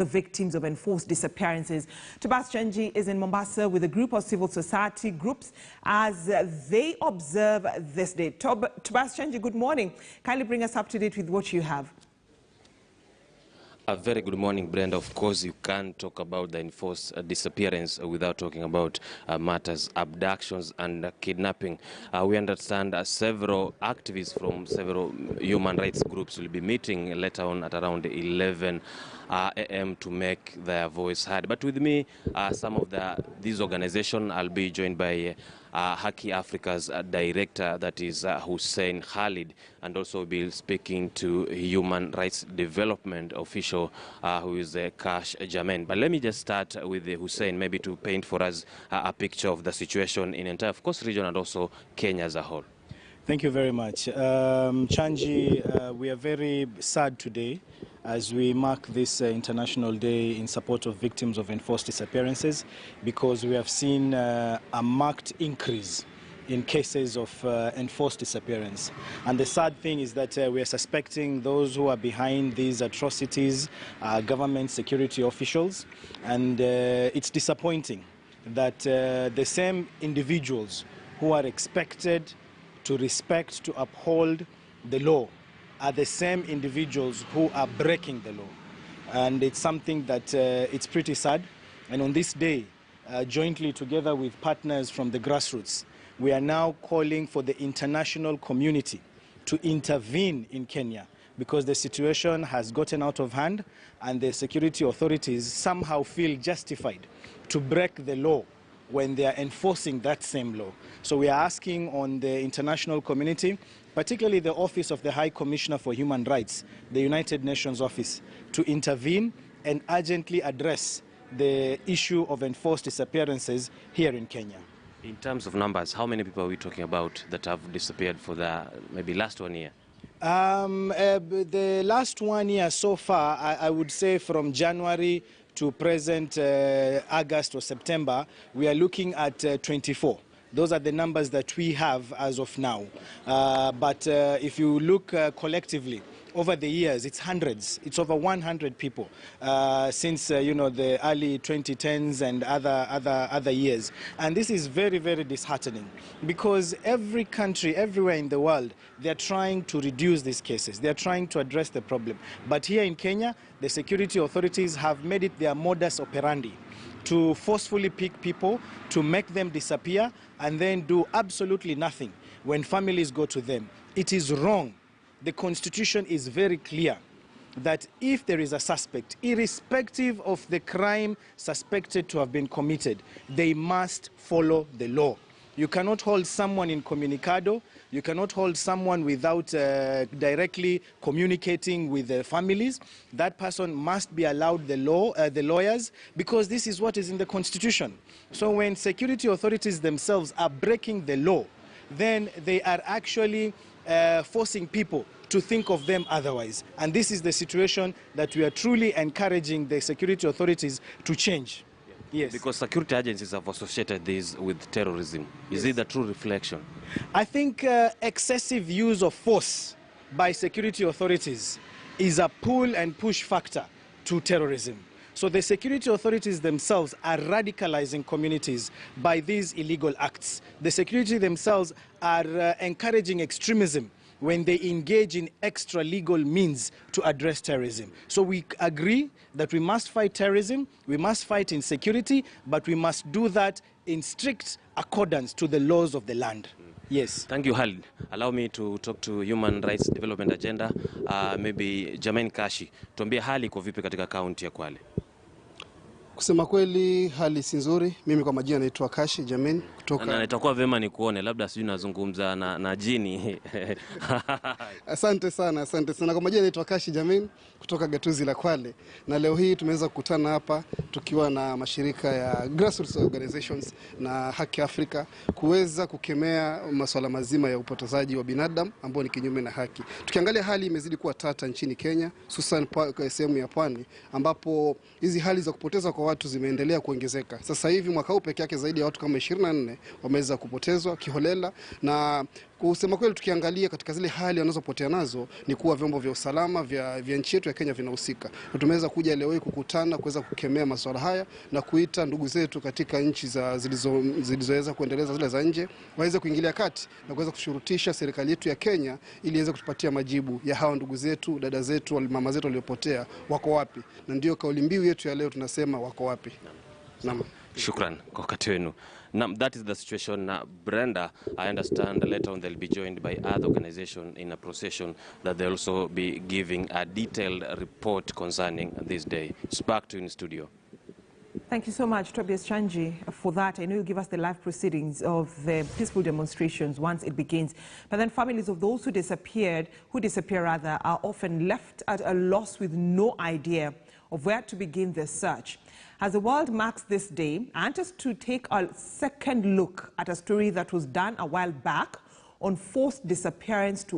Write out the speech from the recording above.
The victims of enforced disappearances. Tobias Chenji is in Mombasa with a group of civil society groups as they observe this day. Tobias Chenji, good morning. Kindly bring us up to date with what you have. A very good morning, Brenda. Of course, you can't talk about the enforced disappearance without talking about matters, abductions and kidnapping. We understand several activists from several human rights groups will be meeting later on at around 11 a.m. to make their voice heard. But with me, some of these organizations, I'll be joined by Haki Africa's director, that is Hussein Khalid, and also be speaking to human rights development official who is Kash Jamen. But let me just start with Hussein, maybe to paint for us a picture of the situation in entire, of course, region and also Kenya as a whole. Thank you very much. Chanji, we are very sad today as we mark this International Day in support of victims of enforced disappearances, because we have seen a marked increase in cases of enforced disappearance. And the sad thing is that we are suspecting those who are behind these atrocities are government security officials, and it's disappointing that the same individuals who are expected to respect, to uphold the law, are the same individuals who are breaking the law. And it's something that it's pretty sad. And on this day, jointly together with partners from the grassroots, we are now calling for the international community to intervene in Kenya, because the situation has gotten out of hand and the security authorities somehow feel justified to break the law when they are enforcing that same law. So we are asking on the international community, particularly the Office of the High Commissioner for Human Rights, the United Nations Office, to intervene and urgently address the issue of enforced disappearances here in Kenya. In terms of numbers, how many people are we talking about that have disappeared for the maybe last 1 year? The last 1 year so far, I would say from January to present August or September, we are looking at 24. Those are the numbers that we have as of now. But if you look collectively, over the years, it's hundreds. It's over 100 people since the early 2010s and other years. And this is very, very disheartening, because every country, everywhere in the world, they're trying to reduce these cases. They're trying to address the problem. But here in Kenya, the security authorities have made it their modus operandi to forcefully pick people, to make them disappear, and then do absolutely nothing when families go to them. It is wrong. The Constitution is very clear that if there is a suspect, irrespective of the crime suspected to have been committed, they must follow the law. You cannot hold someone incommunicado. You cannot hold someone without directly communicating with the families. That person must be allowed the lawyers, because this is what is in the Constitution. So when security authorities themselves are breaking the law, then they are actually forcing people to think of them otherwise. And this is the situation that we are truly encouraging the security authorities to change. Yes. Because security agencies have associated this with terrorism. Is it the true reflection? I think excessive use of force by security authorities is a pull and push factor to terrorism. So the security authorities themselves are radicalizing communities by these illegal acts. The security themselves are encouraging extremism when they engage in extra legal means to address terrorism. So we agree that we must fight terrorism, we must fight insecurity, but we must do that in strict accordance to the laws of the land. Yes. Thank you, Khalid. Allow me to talk to Human Rights Development Agenda. Maybe Jamen Kashi, tuambie hali iko vipi katika kaunti ya Kwale? Kusema kweli hali si nzuri. Mimi kwa majina naitwa Kashi Jamen kutoka. Na itakuwa vema nikuone, labda sijui nazungumza na jini. Asante sana, asante sana. Kwa majina naitwa Kashi Jamen kutoka gatuzi la Kwale. Na leo hii tumeweza kukutana hapa tukiwa na mashirika ya grassroots organizations na Haki Africa kuweza kukemea masuala mazima ya upotezaji wa binadamu ambao ni kinyume na haki. Tukiangalia hali imezidi kuwa tata nchini Kenya, hususan sehemu ya pwani, ambapo hizi hali za kupoteza kwa watu zimeendelea kuongezeka. Sasa hivi mwaka huu pekee yake zaidi ya watu kama 24 wameweza kupotezwa kiholela, na kusema kweli tukiangalia katika zile hali wanazopotea nazo ni kuwa vyombo vya usalama vya nchi yetu ya Kenya vinahusika. Tumeweza kuja leo hii kukutana kuweza kukemea masuala haya na kuita ndugu zetu katika nchi zilizoweza kuendeleza zile za nje waweze kuingilia kati na kuweza kushurutisha serikali yetu ya Kenya ili iweze kutupatia majibu ya hawa ndugu zetu, dada zetu, mama zetu waliopotea wako wapi, na ndio kauli mbiu yetu ya leo, tunasema wako wapi. Naam. Shukran kwa wakati wenu. Now, that is the situation. Brenda, I understand later on they'll be joined by other organizations in a procession that they'll also be giving a detailed report concerning this day. It's back to you in studio. Thank you so much, Tobias Chanji, for that. I know you give us the live proceedings of the peaceful demonstrations once it begins. But then families of those who disappear rather, are often left at a loss with no idea of where to begin their search. As the world marks this day, I want us to take a second look at a story that was done a while back on forced disappearance to